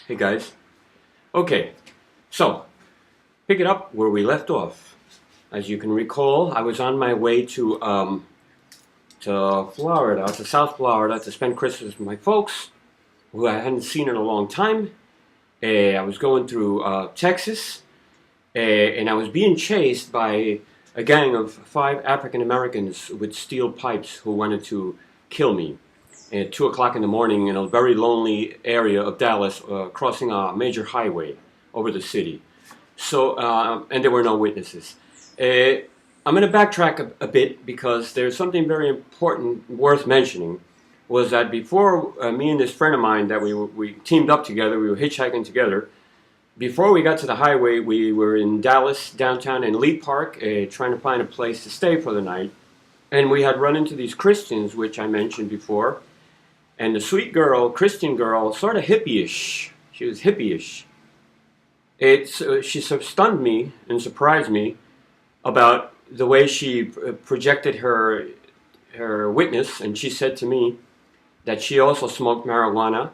Hey guys. Okay, so pick it up where we left off. As you can recall, I was on my way to Florida, to South Florida, to spend Christmas with my folks, who I hadn't seen in a long time. I was going through Texas, and I was being chased by a gang of 5 African Americans with steel pipes who wanted to kill me at 2 o'clock in the morning in a very lonely area of Dallas, crossing a major highway over the city. So, and there were no witnesses. I'm going to backtrack a bit because there's something very important worth mentioning. Was that before me and this friend of mine that we teamed up together, we were hitchhiking together. Before we got to the highway, we were in Dallas, downtown in Lee Park, trying to find a place to stay for the night. And we had run into these Christians, which I mentioned before. And the sweet girl, Christian girl, sort of hippie-ish. She was hippie-ish. She sort of stunned me and surprised me about the way she projected her witness. And she said to me that she also smoked marijuana.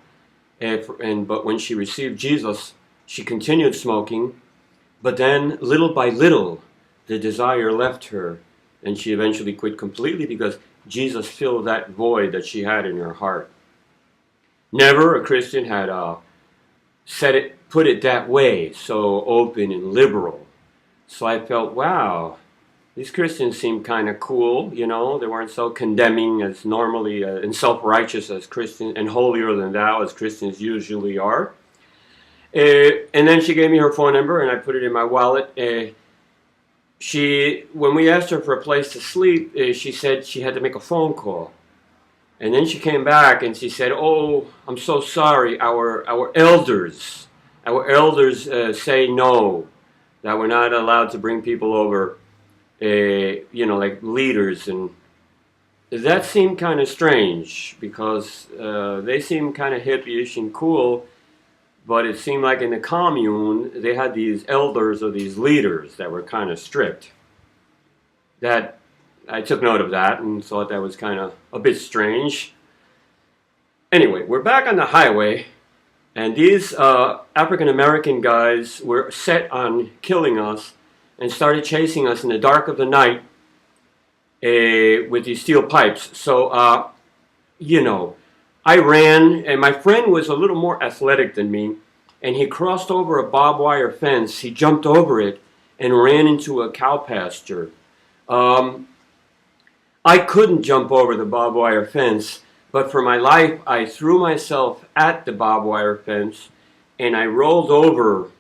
But when she received Jesus, she continued smoking. But then, little by little, the desire left her. And she eventually quit completely because Jesus filled that void that she had in her heart. Never a Christian had put it that way, so open and liberal. So I felt, wow, these Christians seem kind of cool, you know. They weren't so condemning as normally and self-righteous as Christians, and holier than thou as Christians usually are. And then she gave me her phone number, and I put it in my wallet. When we asked her for a place to sleep, she said she had to make a phone call. And then she came back and she said, "Oh, I'm so sorry. Our elders say no, that we're not allowed to bring people over, like leaders." And that seemed kind of strange because they seemed kind of hippie-ish and cool, but it seemed like in the commune they had these elders or these leaders that were kind of strict. That I took note of that and thought that was kind of a bit strange. Anyway, we're back on the highway, and these African-American guys were set on killing us and started chasing us in the dark of the night with these steel pipes. So, I ran, and my friend was a little more athletic than me, and he crossed over a barbed wire fence. He jumped over it and ran into a cow pasture. I couldn't jump over the barbed wire fence, but for my life, I threw myself at the barbed wire fence, and I rolled over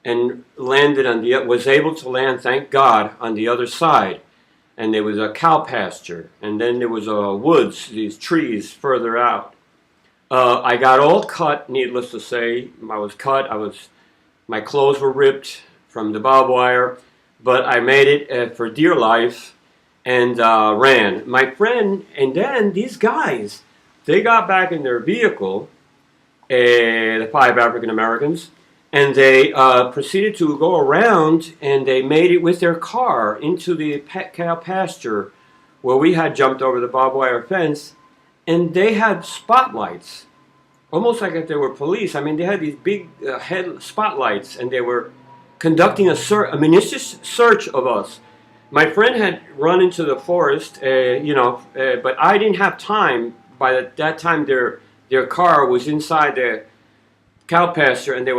and was able to land, thank God, on the other side. And there was a cow pasture, and then there was woods, these trees further out. I got all cut, needless to say. I was cut. My clothes were ripped from the barbed wire, but I made it for dear life. And ran. My friend, and then these guys, they got back in their vehicle, the 5 African Americans, and they proceeded to go around, and they made it with their car into the cow pasture where we had jumped over the barbed wire fence, and they had spotlights, almost like if they were police. I mean, they had these big head spotlights, and they were conducting a minutious search of us. My friend had run into the forest, but I didn't have time. By that time, their car was inside the cow pasture, and they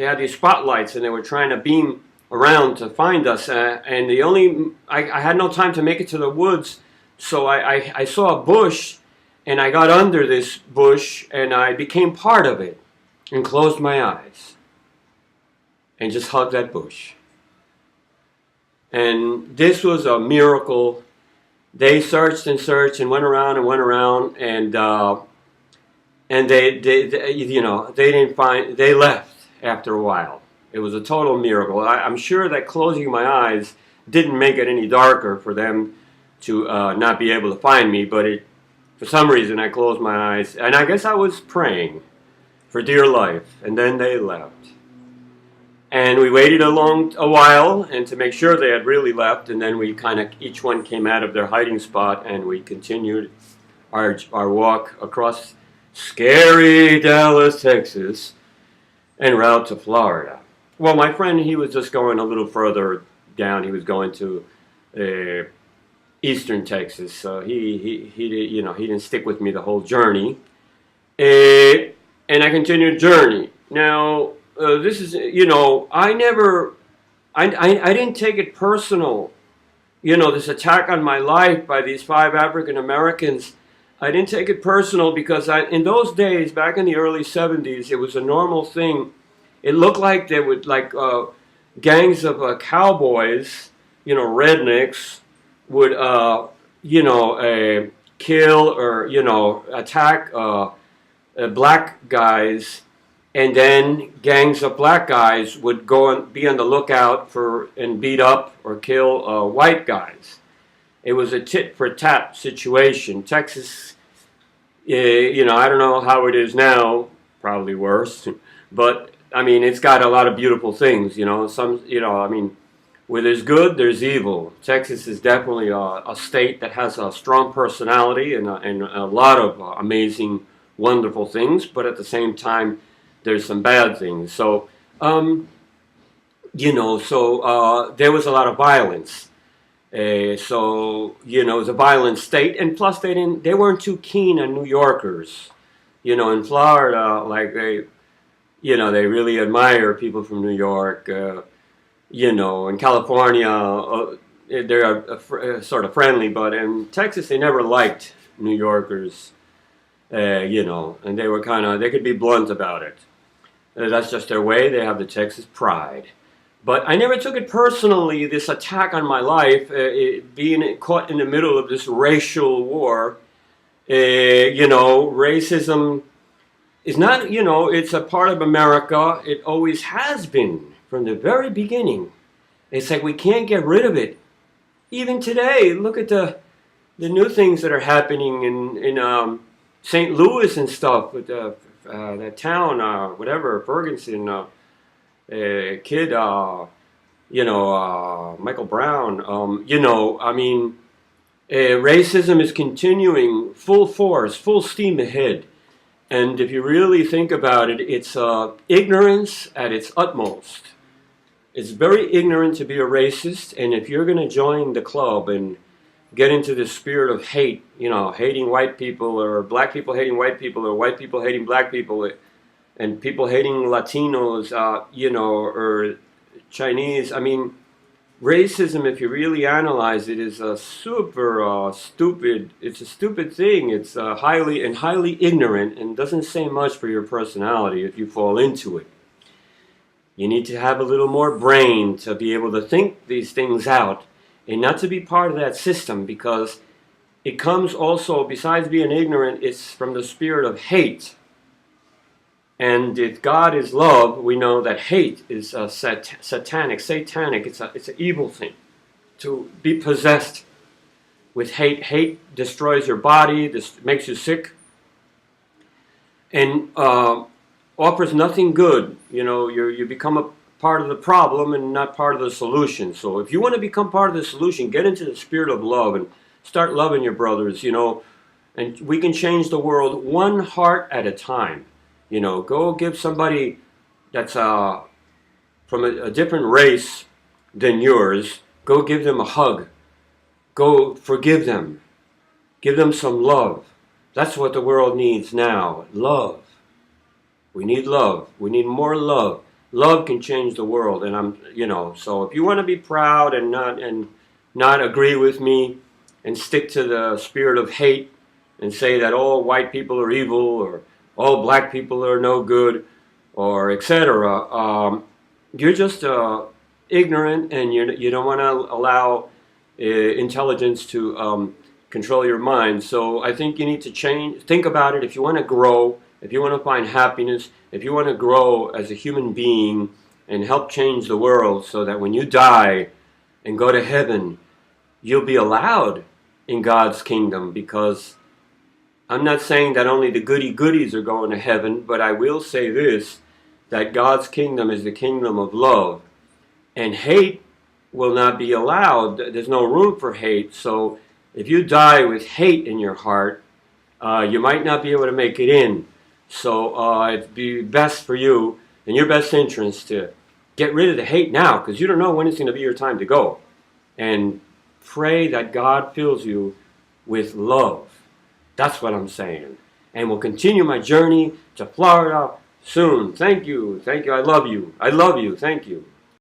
had these spotlights, and they were trying to beam around to find us. And I had no time to make it to the woods, so I saw a bush, and I got under this bush, and I became part of it, and closed my eyes, and just hugged that bush. And this was a miracle. They searched and searched and went around, and they didn't find. They left after a while. It was a total miracle. I'm sure that closing my eyes didn't make it any darker for them to not be able to find me. But for some reason, I closed my eyes, and I guess I was praying for dear life. And then they left. And we waited a while, and to make sure they had really left, and then we each one came out of their hiding spot, and we continued our walk across scary Dallas, Texas, en route to Florida. Well, my friend, he was just going a little further down. He was going to eastern Texas. So he didn't stick with me the whole journey. And I continued journey. Now, this is, I didn't take it personal. This attack on my life by these 5 African Americans, I didn't take it personal because in those days, back in the early 70s, it was a normal thing. It looked like they would, like gangs of cowboys, rednecks, would, kill or, attack black guys, and then gangs of black guys would go and be on the lookout for and beat up or kill white guys. It was a tit for tat situation. Texas, I don't know how it is now, probably worse, but I mean, it's got a lot of beautiful things, where there's good, there's evil. Texas is definitely a state that has a strong personality and a lot of amazing, wonderful things, but at the same time, there's some bad things. So, there was a lot of violence. It was a violent state, and plus they weren't too keen on New Yorkers. In Florida, like they really admire people from New York. In California, they're sort of friendly, but in Texas, they never liked New Yorkers. And they were they could be blunt about it. That's just their way. They have the Texas pride. But I never took it personally, this attack on my life, being caught in the middle of this racial war. Racism is not, it's a part of America. It always has been from the very beginning. It's like we can't get rid of it. Even today, look at the new things that are happening in St. Louis and stuff with that town, Ferguson. Kid, Michael Brown, racism is continuing full force, full steam ahead. And if you really think about it, it's ignorance at its utmost. It's very ignorant to be a racist, and if you're going to join the club and get into the spirit of hate, hating white people, or black people hating white people, or white people hating black people, and people hating Latinos, or Chinese. I mean, racism, if you really analyze it, is a super stupid. It's a stupid thing. It's highly ignorant, and doesn't say much for your personality if you fall into it. You need to have a little more brain to be able to think these things out, and not to be part of that system, because it comes also, besides being ignorant, it's from the spirit of hate. And if God is love, we know that hate is satanic. It's an evil thing. To be possessed with hate. Hate destroys your body, makes you sick, and offers nothing good. You become a part of the problem and not part of the solution. So if you want to become part of the solution, get into the spirit of love and start loving your brothers, and we can change the world one heart at a time. Go give somebody that's from a different race than yours, go give them a hug. Go forgive them. Give them some love. That's what the world needs now, love. We need love. We need more love. Love can change the world, and so if you want to be proud and not agree with me and stick to the spirit of hate and say that all white people are evil or all black people are no good, or etc. You're just ignorant, and you don't want to allow intelligence to control your mind. So I think you need to think about it. If you want to grow, if you want to find happiness, if you want to grow as a human being and help change the world so that when you die and go to heaven, you'll be allowed in God's kingdom, because I'm not saying that only the goody-goodies are going to heaven, but I will say this, that God's kingdom is the kingdom of love. And hate will not be allowed. There's no room for hate. So if you die with hate in your heart, you might not be able to make it in. So it'd be best for you in your best interest to get rid of the hate now, because you don't know when it's going to be your time to go. And pray that God fills you with love. That's what I'm saying. And we'll continue my journey to Florida soon. Thank you. Thank you. I love you. I love you. Thank you.